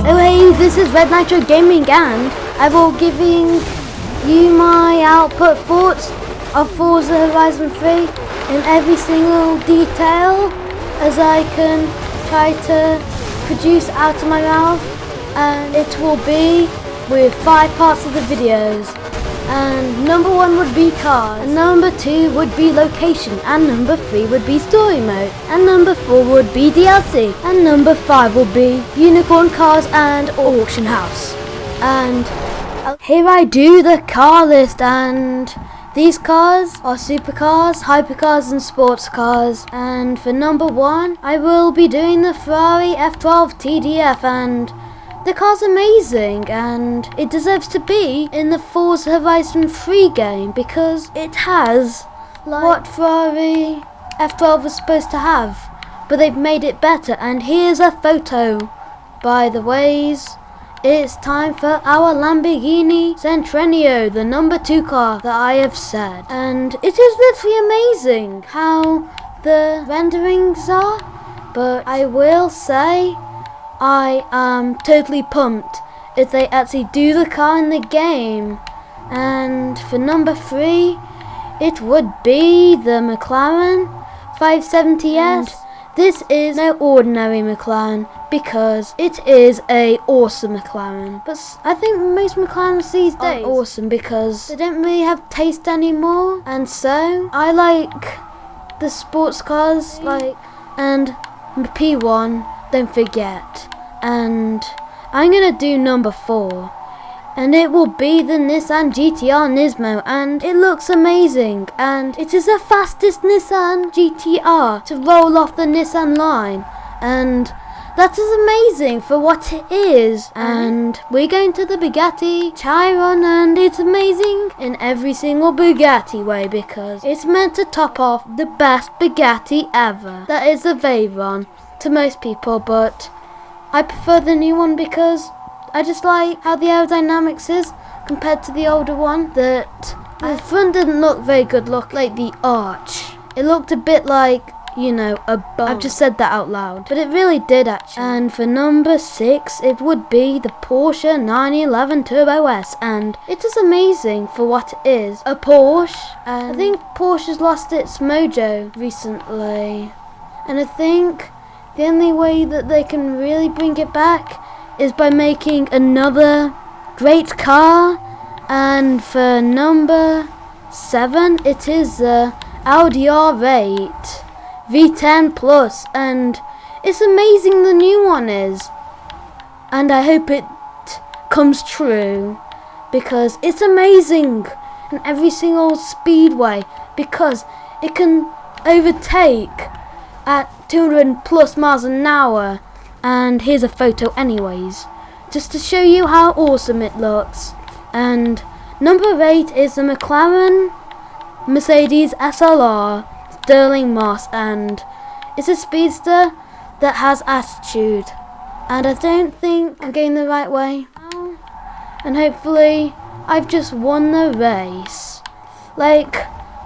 Oh hey, this is Red Nitro Gaming and I will giving you my output thoughts of Forza Horizon 3 in every single detail as I can try to produce out of my mouth, and it will be with 5 parts of the videos. And number 1 would be cars, and number 2 would be location, and number 3 would be story mode, and number 4 would be DLC, and number 5 will be unicorn cars and auction house. And here I do the car list, and these cars are supercars, hypercars and sports cars. And for number 1 I will be doing the Ferrari F12 TDF, and the car's amazing and it deserves to be in the Forza Horizon 3 game because it has what Ferrari F12 was supposed to have, but they've made it better. And here's a photo. By the ways, it's time for our Lamborghini Centennial, the number 2 car that I have said. And it is literally amazing how the renderings are, but I will say I am totally pumped if they actually do the car in the game. And for number 3, it would be the McLaren 570S. And this is no ordinary McLaren because it is a awesome McLaren. But I think most McLarens these days are awesome because they don't really have taste anymore. And so I like the sports cars, and P1, don't forget. And I'm gonna do number 4, and it will be the Nissan GTR Nismo, and it looks amazing, and it is the fastest Nissan GTR to roll off the Nissan line, and that is amazing for what it is. And we're going to the Bugatti Chiron, and it's amazing in every single Bugatti way because it's meant to top off the best Bugatti ever. That is the Veyron to most people, but I prefer the new one because I just like how the aerodynamics is compared to the older one. That the front didn't look very good, like the arch. It looked a bit like, you know, a bum. I've just said that out loud, but it really did actually. And for number 6, it would be the Porsche 911 Turbo S, and it is amazing for what it is, a Porsche. And I think Porsche's lost its mojo recently, and I think the only way that they can really bring it back is by making another great car. And for number 7, it is the Audi R8 V10 Plus, and it's amazing the new one is. And I hope it comes true because it's amazing in every single speedway because it can overtake at 200 plus miles an hour. And here's a photo anyways, just to show you how awesome it looks. And number 8 is the McLaren Mercedes SLR Sterling Moss, and it's a speedster that has attitude. And I don't think I'm going the right way, and hopefully I've just won the race like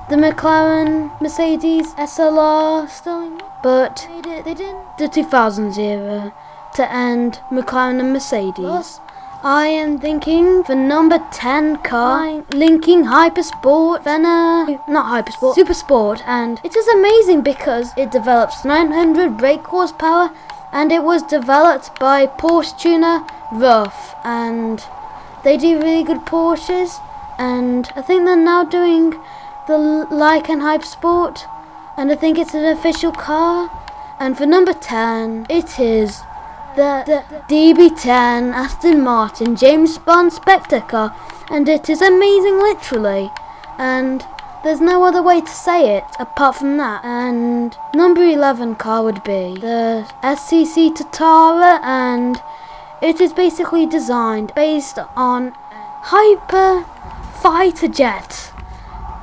the McLaren Mercedes SLR Sterling, but they did the 2000 era to end McLaren and Mercedes. Plus, I am thinking for number 10 car, linking Hypersport, Super Sport, and it is amazing because it develops 900 brake horsepower, and it was developed by Porsche tuner Ruff, and they do really good Porsches, and I think they're now doing the Lycan Hypersport, and I think it's an official car. And for number 10, it is the DB10 Aston Martin James Bond Spectre car, and it is amazing literally, and there's no other way to say it apart from that. And number 11 car would be the SCC Tatara, and it is basically designed based on Hyper Fighter Jet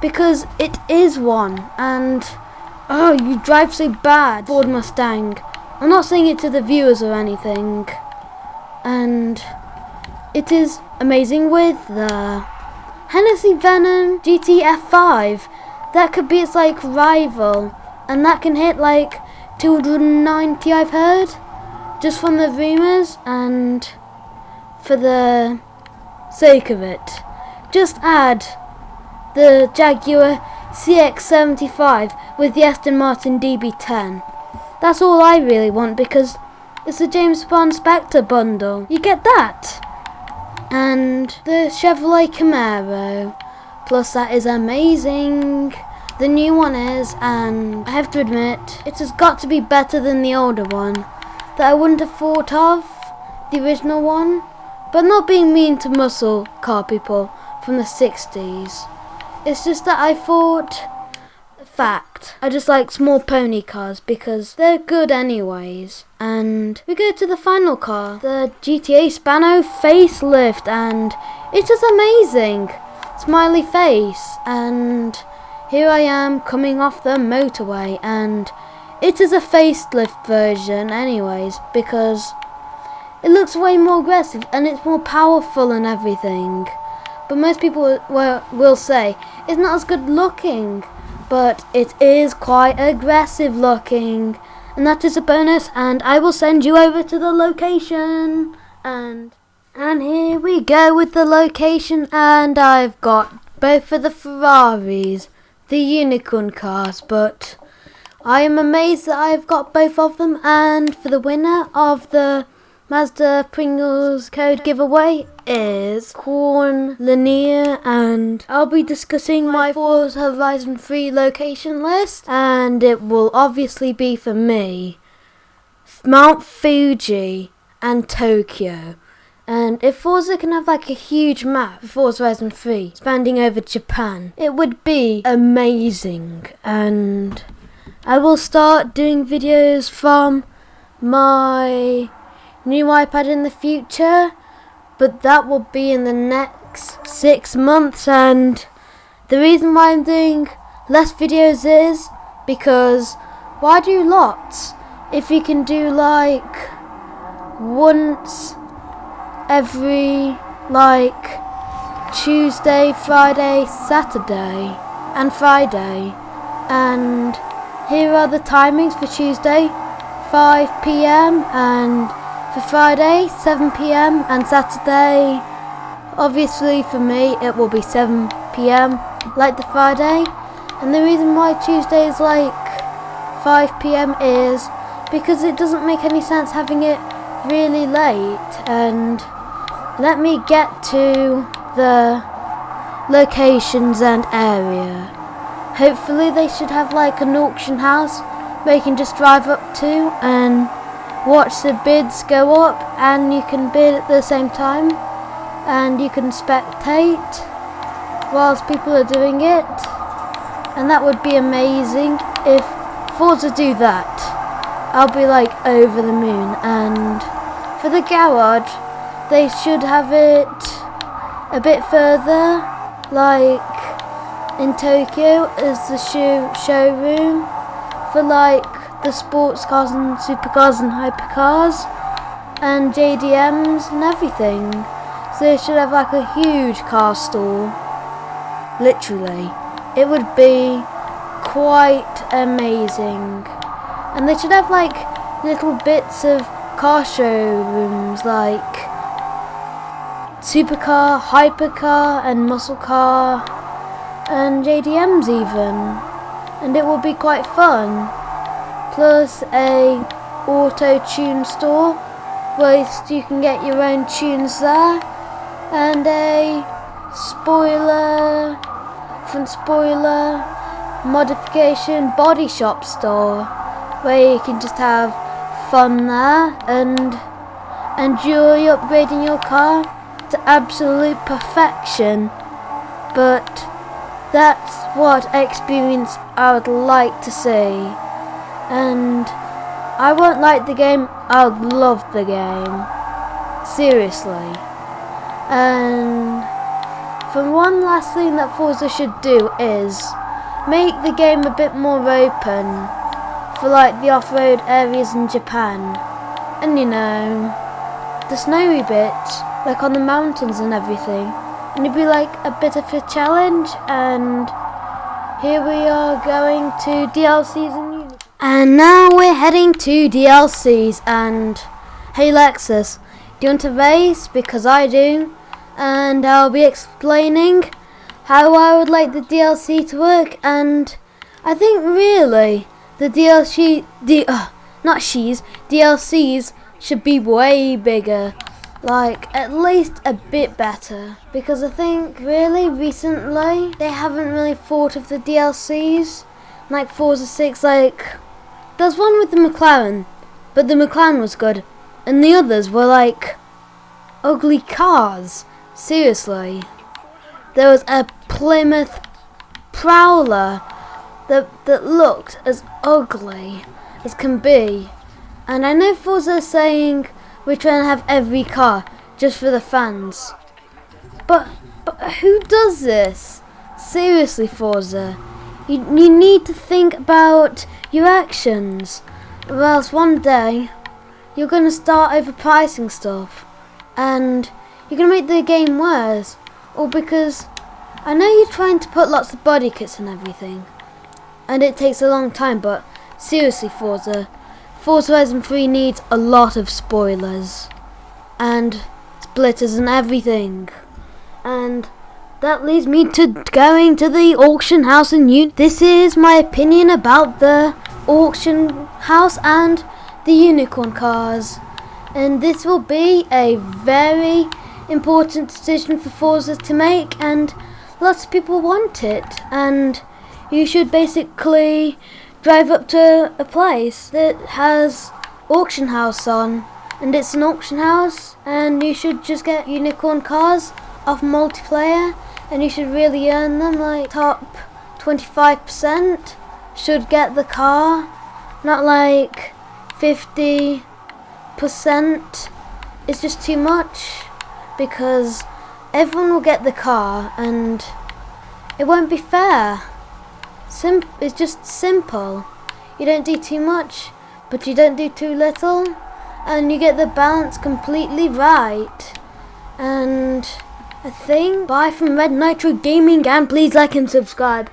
because it is one, and oh, you drive so bad, Ford Mustang. I'm not saying it to the viewers or anything. And it is amazing with the Hennessy Venom GTF5. That could be its rival, and that can hit 290 I've heard, just from the rumours. And for the sake of it. Just add the Jaguar CX-75 with the Aston Martin DB10. That's all I really want, because it's the James Bond Spectre bundle. You get that. And the Chevrolet Camaro. Plus that is amazing. The new one is, and I have to admit, it has got to be better than the older one that I wouldn't have thought of, the original one. But not being mean to muscle car people from the 60s. It's just that I thought, fact, I just like small pony cars because they're good anyways. And we go to the final car, the GTA Spano facelift, and it is amazing. Smiley face, and here I am coming off the motorway, and it is a facelift version anyways, because it looks way more aggressive and it's more powerful and everything. But most people will say it's not as good looking, but it is quite aggressive looking, and that is a bonus. And I will send you over to the location, and here we go with the location, and I've got both of the Ferraris, the unicorn cars, but I am amazed that I've got both of them. And for the winner of the Mazda Pringles code giveaway is Corn Linear, and I'll be discussing my Forza Horizon 3 location list, and it will obviously be for me Mount Fuji and Tokyo. And if Forza can have like a huge map for Forza Horizon 3 spanning over Japan, it would be amazing. And I will start doing videos from my new iPad in the future, but that will be in the next 6 months. And the reason why I'm doing less videos is because why do lots if you can do like once every like Tuesday, Friday, Saturday and Friday. And here are the timings for Tuesday, 5 PM, and for Friday, 7 PM, and Saturday, obviously for me, it will be 7 PM, like the Friday. And the reason why Tuesday is like 5 PM is because it doesn't make any sense having it really late. And let me get to the locations and area. Hopefully they should have like an auction house where you can just drive up to and watch the bids go up, and you can bid at the same time, and you can spectate whilst people are doing it. And that would be amazing if Forza do that. I'll be like over the moon. And for the garage, they should have it a bit further, like in Tokyo is the showroom for like the sports cars and supercars and hypercars and JDMs and everything. So they should have like a huge car store. Literally, it would be quite amazing. And they should have like little bits of car showrooms like supercar, hypercar and muscle car and JDMs even, and it will be quite fun. Plus a auto tune store where you can get your own tunes there, and a front spoiler modification body shop store where you can just have fun there and enjoy upgrading your car to absolute perfection. But that's what experience I would like to see. And I won't like the game, I would love the game. Seriously. And for one last thing that Forza should do is make the game a bit more open for like the off-road areas in Japan. And you know, the snowy bits, like on the mountains and everything. And it'd be like a bit of a challenge. And here we are going to DLCs and units. And now we're heading to DLCs. And hey Lexus, Do you want to race? Because I do. And I'll be explaining how I would like the DLC to work. And I think really the DLCs should be way bigger. Like, at least a bit better. Because I think, really, recently, they haven't really thought of the DLCs. Like Forza 6, like, there's one with the McLaren, but the McLaren was good. And the others were, like, ugly cars. Seriously. There was a Plymouth Prowler that looked as ugly as can be. And I know Forza is saying we're trying to have every car just for the fans. But who does this? Seriously, Forza. You need to think about your actions. Or else one day you're going to start overpricing stuff. And you're going to make the game worse. Or because I know you're trying to put lots of body kits and everything. And it takes a long time, but seriously, Forza Horizon 3 needs a lot of spoilers and splitters and everything. And that leads me to going to the auction house and this is my opinion about the auction house and the unicorn cars. And this will be a very important decision for Forza to make, and lots of people want it. And you should basically drive up to a place that has auction house on, and it's an auction house, and you should just get unicorn cars off multiplayer, and you should really earn them. Like top 25% should get the car, not like 50%. It's just too much, because everyone will get the car and it won't be fair. It's just simple. You don't do too much, but you don't do too little, and you get the balance completely right. And I think bye from Red Nitro Gaming, and please like and subscribe.